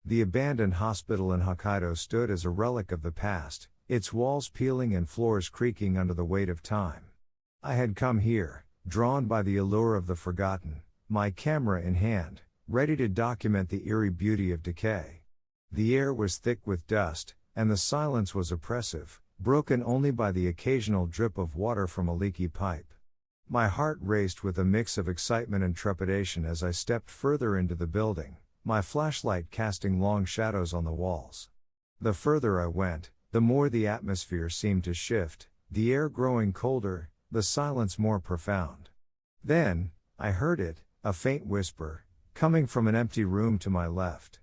The abandoned hospital in Hokkaido stood as a relic of the past, its walls peeling and floors creaking under the weight of time. I had come here, drawn by the allure of the forgotten, my camera in hand, ready to document the eerie beauty of decay. The air was thick with dust, and the silence was oppressive, broken only by the occasional drip of water from a leaky pipe. My heart raced with a mix of excitement and trepidation as I stepped further into the building, my flashlight casting long shadows on the walls. The further I went, the more the atmosphere seemed to shift, the air growing colder, the silence more profound. Then, I heard it, a faint whisper, coming from an empty room to my left.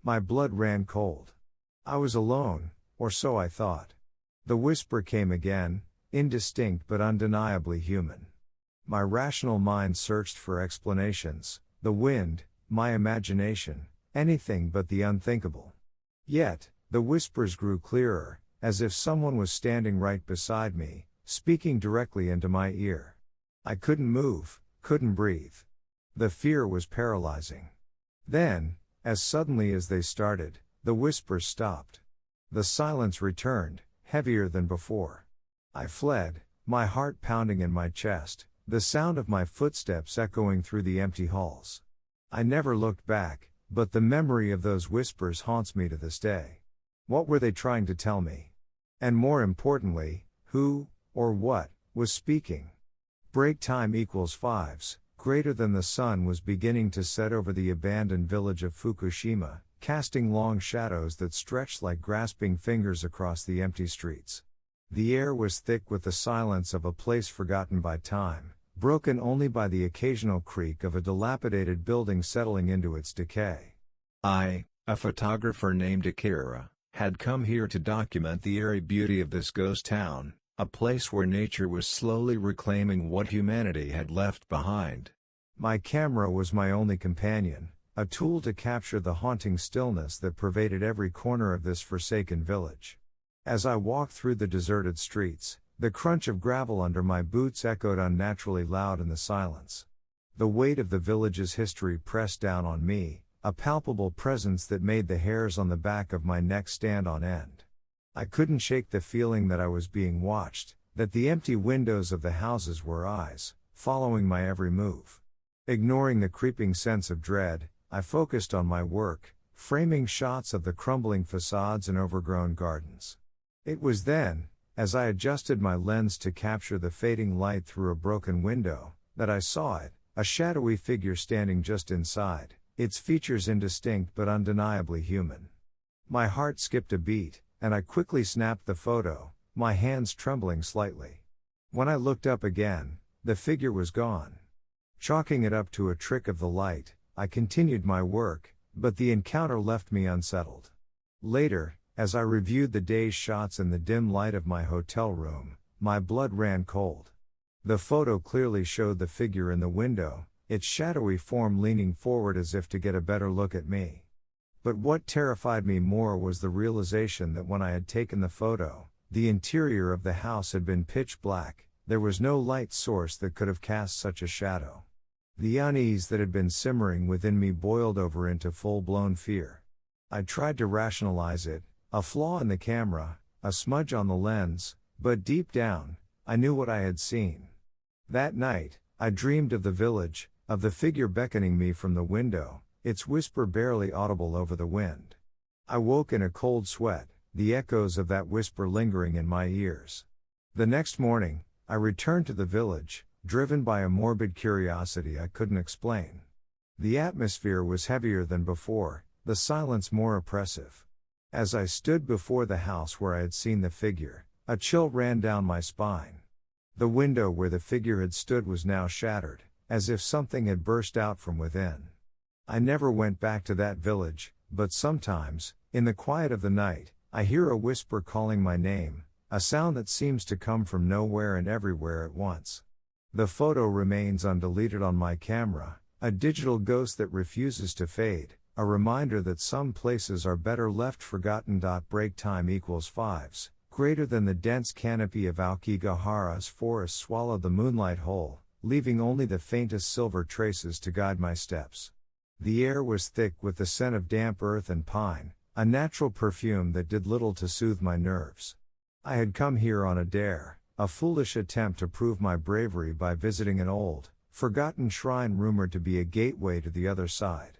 My blood ran cold. I was alone, or so I thought. The whisper came again, indistinct but undeniably human. My rational mind searched for explanations, the wind, my imagination, anything but the unthinkable. Yet, the whispers grew clearer, as if someone was standing right beside me, speaking directly into my ear. I couldn't move, couldn't breathe. The fear was paralyzing. Then, as suddenly as they started, the whispers stopped. The silence returned, heavier than before. I fled, my heart pounding in my chest, the sound of my footsteps echoing through the empty halls. I never looked back, but the memory of those whispers haunts me to this day. What were they trying to tell me? And more importantly, who, or what, was speaking? Break time equals fives, greater than the sun was beginning to set over the abandoned village of Fukushima, casting long shadows that stretched like grasping fingers across the empty streets. The air was thick with the silence of a place forgotten by time, broken only by the occasional creak of a dilapidated building settling into its decay. I, a photographer named Akira, had come here to document the eerie beauty of this ghost town, a place where nature was slowly reclaiming what humanity had left behind. My camera was my only companion, a tool to capture the haunting stillness that pervaded every corner of this forsaken village. As I walked through the deserted streets, the crunch of gravel under my boots echoed unnaturally loud in the silence. The weight of the village's history pressed down on me, a palpable presence that made the hairs on the back of my neck stand on end. I couldn't shake the feeling that I was being watched, that the empty windows of the houses were eyes, following my every move. Ignoring the creeping sense of dread, I focused on my work, framing shots of the crumbling facades and overgrown gardens. It was then, as I adjusted my lens to capture the fading light through a broken window, that I saw it, a shadowy figure standing just inside, its features indistinct but undeniably human. My heart skipped a beat, and I quickly snapped the photo, my hands trembling slightly. When I looked up again, the figure was gone. Chalking it up to a trick of the light, I continued my work, but the encounter left me unsettled. Later, as I reviewed the day's shots in the dim light of my hotel room, my blood ran cold. The photo clearly showed the figure in the window, its shadowy form leaning forward as if to get a better look at me. But what terrified me more was the realization that when I had taken the photo, the interior of the house had been pitch black, there was no light source that could have cast such a shadow. The unease that had been simmering within me boiled over into full-blown fear. I tried to rationalize it, a flaw in the camera, a smudge on the lens, but deep down, I knew what I had seen. That night, I dreamed of the village, of the figure beckoning me from the window, its whisper barely audible over the wind. I woke in a cold sweat, the echoes of that whisper lingering in my ears. The next morning, I returned to the village, driven by a morbid curiosity I couldn't explain. The atmosphere was heavier than before, the silence more oppressive. As I stood before the house where I had seen the figure, a chill ran down my spine. The window where the figure had stood was now shattered, as if something had burst out from within. I never went back to that village, but sometimes, in the quiet of the night, I hear a whisper calling my name, a sound that seems to come from nowhere and everywhere at once. The photo remains undeleted on my camera, a digital ghost that refuses to fade, a reminder that some places are better left forgotten. Break time equals fives, greater than the dense canopy of Aokigahara's forest swallowed the moonlight whole, leaving only the faintest silver traces to guide my steps. The air was thick with the scent of damp earth and pine, a natural perfume that did little to soothe my nerves. I had come here on a dare, a foolish attempt to prove my bravery by visiting an old, forgotten shrine rumored to be a gateway to the other side.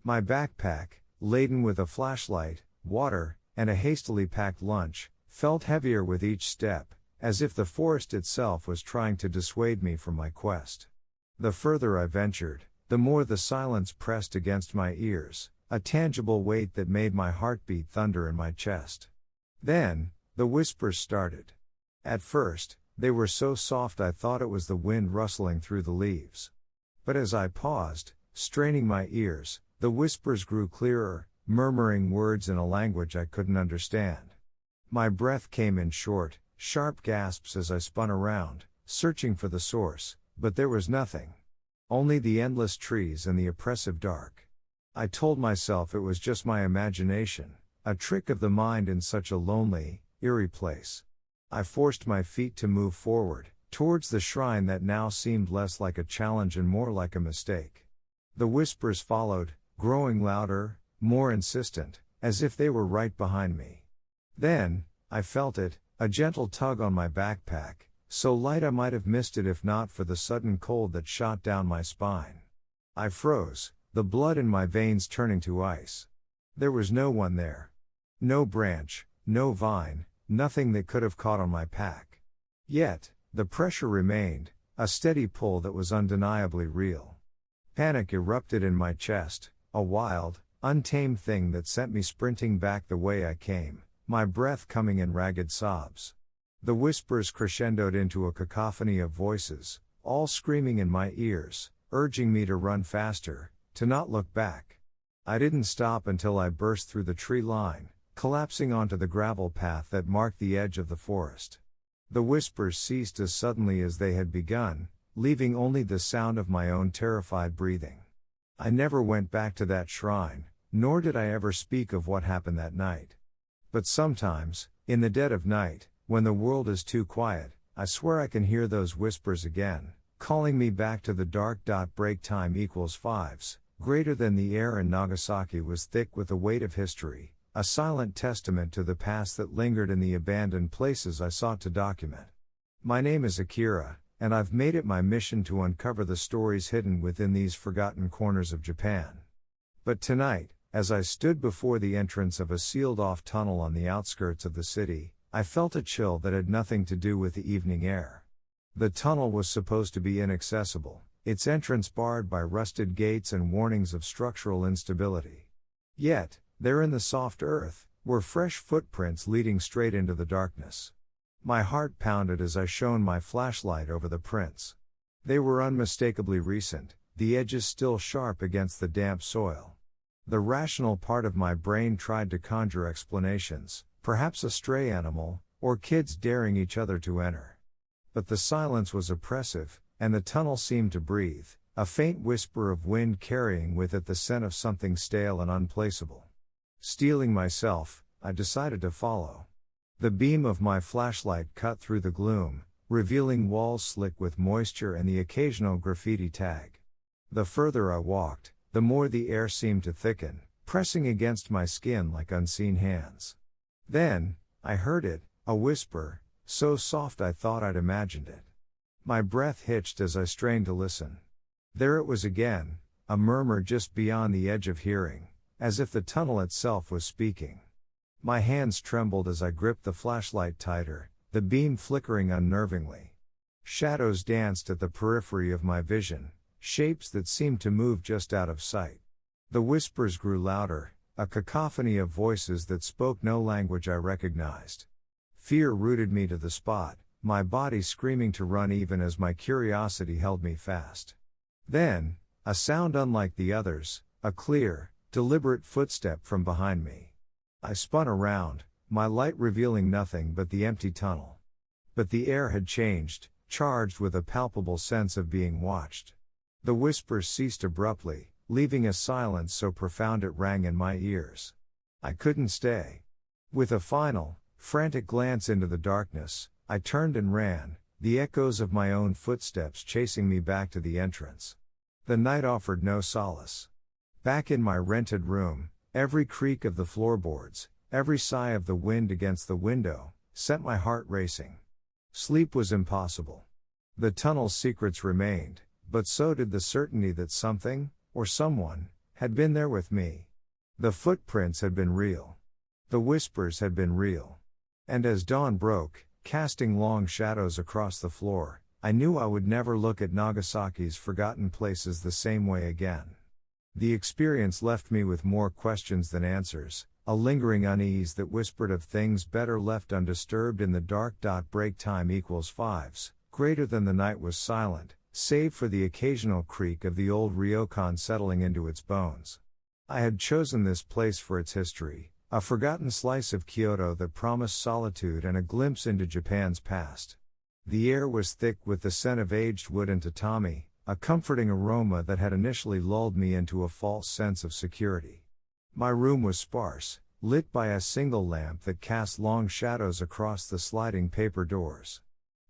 My backpack, laden with a flashlight, water, and a hastily packed lunch, felt heavier with each step, as if the forest itself was trying to dissuade me from my quest. The further I ventured, the more the silence pressed against my ears, a tangible weight that made my heartbeat thunder in my chest. Then, the whispers started. At first, they were so soft I thought it was the wind rustling through the leaves. But as I paused, straining my ears, the whispers grew clearer, murmuring words in a language I couldn't understand. My breath came in short, sharp gasps as I spun around, searching for the source, but there was nothing. Only the endless trees and the oppressive dark. I told myself it was just my imagination, a trick of the mind in such a lonely, eerie place. I forced my feet to move forward, towards the shrine that now seemed less like a challenge and more like a mistake. The whispers followed, growing louder, more insistent, as if they were right behind me. Then, I felt it, a gentle tug on my backpack, so light I might have missed it if not for the sudden cold that shot down my spine. I froze, the blood in my veins turning to ice. There was no one there. No branch, no vine, nothing that could have caught on my pack. Yet, the pressure remained, a steady pull that was undeniably real. Panic erupted in my chest, a wild, untamed thing that sent me sprinting back the way I came, my breath coming in ragged sobs. The whispers crescendoed into a cacophony of voices, all screaming in my ears, urging me to run faster, to not look back. I didn't stop until I burst through the tree line, collapsing onto the gravel path that marked the edge of the forest. The whispers ceased as suddenly as they had begun, leaving only the sound of my own terrified breathing. I never went back to that shrine, nor did I ever speak of what happened that night. But sometimes, in the dead of night, when the world is too quiet, I swear I can hear those whispers again, calling me back to the dark. Break time equals fives, greater than the air in Nagasaki was thick with the weight of history, a silent testament to the past that lingered in the abandoned places I sought to document. My name is Akira, and I've made it my mission to uncover the stories hidden within these forgotten corners of Japan. But tonight, as I stood before the entrance of a sealed-off tunnel on the outskirts of the city, I felt a chill that had nothing to do with the evening air. The tunnel was supposed to be inaccessible, its entrance barred by rusted gates and warnings of structural instability. Yet, there in the soft earth, were fresh footprints leading straight into the darkness. My heart pounded as I shone my flashlight over the prints. They were unmistakably recent, the edges still sharp against the damp soil. The rational part of my brain tried to conjure explanations, perhaps a stray animal, or kids daring each other to enter. But the silence was oppressive, and the tunnel seemed to breathe, a faint whisper of wind carrying with it the scent of something stale and unplaceable. Steeling myself, I decided to follow. The beam of my flashlight cut through the gloom, revealing walls slick with moisture and the occasional graffiti tag. The further I walked, the more the air seemed to thicken, pressing against my skin like unseen hands. Then, I heard it, a whisper, so soft I thought I'd imagined it. My breath hitched as I strained to listen. There it was again, a murmur just beyond the edge of hearing, as if the tunnel itself was speaking. My hands trembled as I gripped the flashlight tighter, the beam flickering unnervingly. Shadows danced at the periphery of my vision, shapes that seemed to move just out of sight. The whispers grew louder, a cacophony of voices that spoke no language I recognized. Fear rooted me to the spot, my body screaming to run even as my curiosity held me fast. Then, a sound unlike the others, a clear, deliberate footstep from behind me. I spun around, my light revealing nothing but the empty tunnel. But the air had changed, charged with a palpable sense of being watched. The whispers ceased abruptly, leaving a silence so profound it rang in my ears. I couldn't stay. With a final, frantic glance into the darkness, I turned and ran, the echoes of my own footsteps chasing me back to the entrance. The night offered no solace. Back in my rented room, every creak of the floorboards, every sigh of the wind against the window, set my heart racing. Sleep was impossible. The tunnel's secrets remained, but so did the certainty that something, or someone, had been there with me. The footprints had been real. The whispers had been real. And as dawn broke, casting long shadows across the floor, I knew I would never look at Nagasaki's forgotten places the same way again. The experience left me with more questions than answers, a lingering unease that whispered of things better left undisturbed in the dark. Break time equals fives, greater than the night was silent, save for the occasional creak of the old ryokan settling into its bones. I had chosen this place for its history, a forgotten slice of Kyoto that promised solitude and a glimpse into Japan's past. The air was thick with the scent of aged wood and tatami, a comforting aroma that had initially lulled me into a false sense of security. My room was sparse, lit by a single lamp that cast long shadows across the sliding paper doors.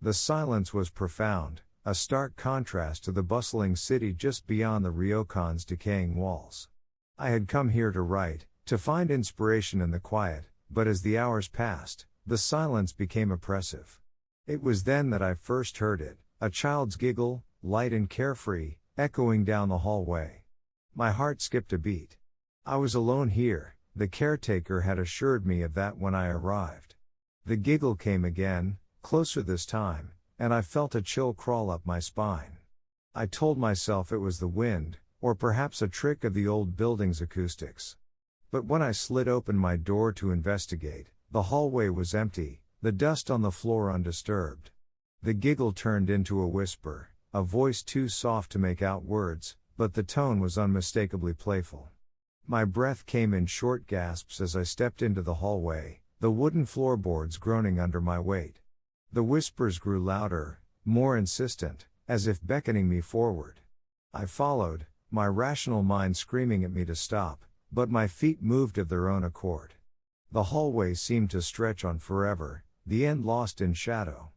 The silence was profound, a stark contrast to the bustling city just beyond the ryokan's decaying walls. I had come here to write, to find inspiration in the quiet, but as the hours passed, the silence became oppressive. It was then that I first heard it, a child's giggle, light and carefree, echoing down the hallway. My heart skipped a beat. I was alone here, the caretaker had assured me of that when I arrived. The giggle came again, closer this time, and I felt a chill crawl up my spine. I told myself it was the wind, or perhaps a trick of the old building's acoustics. But when I slid open my door to investigate, the hallway was empty, the dust on the floor undisturbed. The giggle turned into a whisper, a voice too soft to make out words, but the tone was unmistakably playful. My breath came in short gasps as I stepped into the hallway, the wooden floorboards groaning under my weight. The whispers grew louder, more insistent, as if beckoning me forward. I followed, my rational mind screaming at me to stop, but my feet moved of their own accord. The hallway seemed to stretch on forever, the end lost in shadow.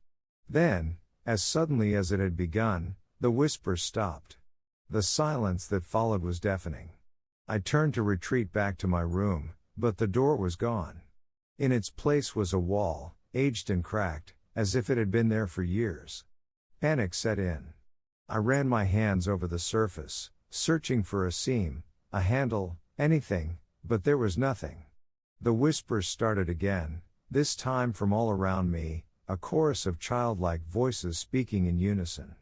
Then, as suddenly as it had begun, the whispers stopped. The silence that followed was deafening. I turned to retreat back to my room, but the door was gone. In its place was a wall, aged and cracked, as if it had been there for years. Panic set in. I ran my hands over the surface, searching for a seam, a handle, anything, but there was nothing. The whispers started again, this time from all around me, a chorus of childlike voices speaking in unison.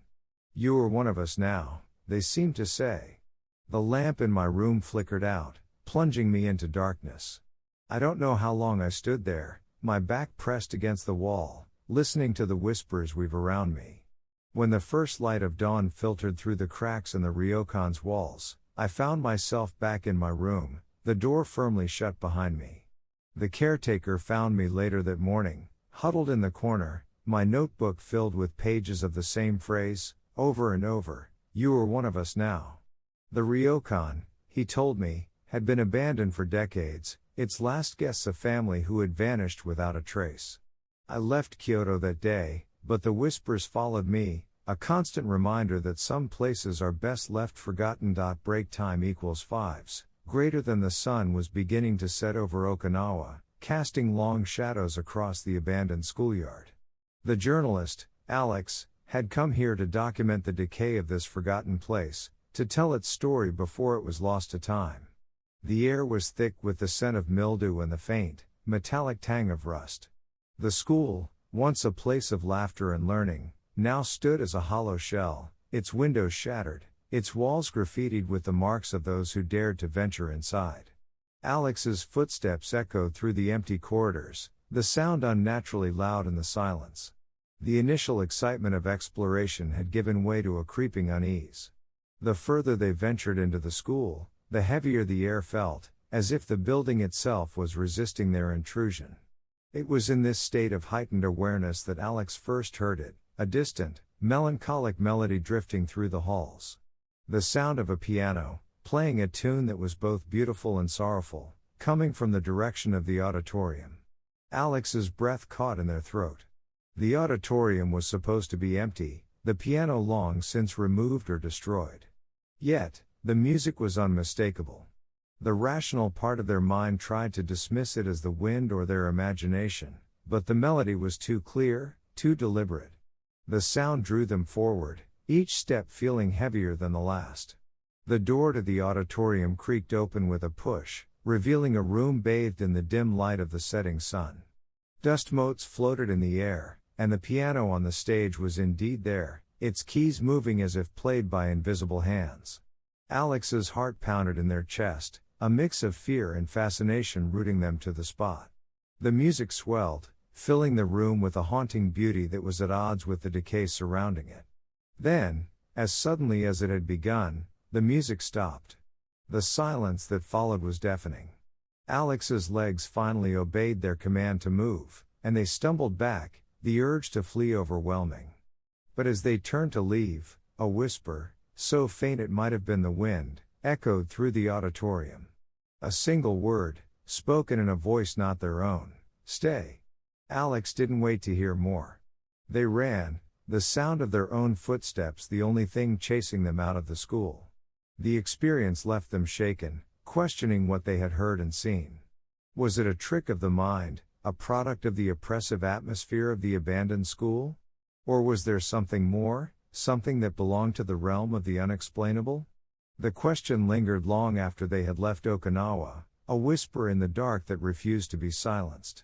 "You are one of us now," they seemed to say. The lamp in my room flickered out, plunging me into darkness. I don't know how long I stood there, my back pressed against the wall, listening to the whispers weave around me. When the first light of dawn filtered through the cracks in the ryokan's walls, I found myself back in my room, the door firmly shut behind me. The caretaker found me later that morning, huddled in the corner, my notebook filled with pages of the same phrase, over and over, "You are one of us now." The ryokan, he told me, had been abandoned for decades, its last guests a family who had vanished without a trace. I left Kyoto that day, but the whispers followed me, a constant reminder that some places are best left forgotten. Break time equals fives, greater than the sun was beginning to set over Okinawa, casting long shadows across the abandoned schoolyard. The journalist, Alex, had come here to document the decay of this forgotten place, to tell its story before it was lost to time. The air was thick with the scent of mildew and the faint, metallic tang of rust. The school, once a place of laughter and learning, now stood as a hollow shell, its windows shattered, its walls graffitied with the marks of those who dared to venture inside. Alex's footsteps echoed through the empty corridors, the sound unnaturally loud in the silence. The initial excitement of exploration had given way to a creeping unease. The further they ventured into the school, the heavier the air felt, as if the building itself was resisting their intrusion. It was in this state of heightened awareness that Alex first heard it, a distant, melancholic melody drifting through the halls. The sound of a piano, playing a tune that was both beautiful and sorrowful, coming from the direction of the auditorium. Alex's breath caught in their throat. The auditorium was supposed to be empty, the piano long since removed or destroyed. Yet, The music was unmistakable. The rational part of their mind tried to dismiss it as the wind or their imagination, but the melody was too clear, too deliberate. The sound drew them forward, each step feeling heavier than the last. The door to the auditorium creaked open with a push, revealing a room bathed in the dim light of the setting sun. Dust motes floated in the air, and the piano on the stage was indeed there, its keys moving as if played by invisible hands. Alex's heart pounded in their chest, a mix of fear and fascination rooting them to the spot. The music swelled, filling the room with a haunting beauty that was at odds with the decay surrounding it. Then, as suddenly as it had begun, the music stopped. The silence that followed was deafening. Alex's legs finally obeyed their command to move, and they stumbled back, the urge to flee overwhelming. But as they turned to leave, a whisper, so faint it might have been the wind, echoed through the auditorium. A single word, spoken in a voice not their own: "Stay." Alex didn't wait to hear more. They ran, the sound of their own footsteps the only thing chasing them out of the school. The experience left them shaken, questioning what they had heard and seen. Was it a trick of the mind, a product of the oppressive atmosphere of the abandoned school? Or was there something more, something that belonged to the realm of the unexplainable? The question lingered long after they had left Okinawa, a whisper in the dark that refused to be silenced.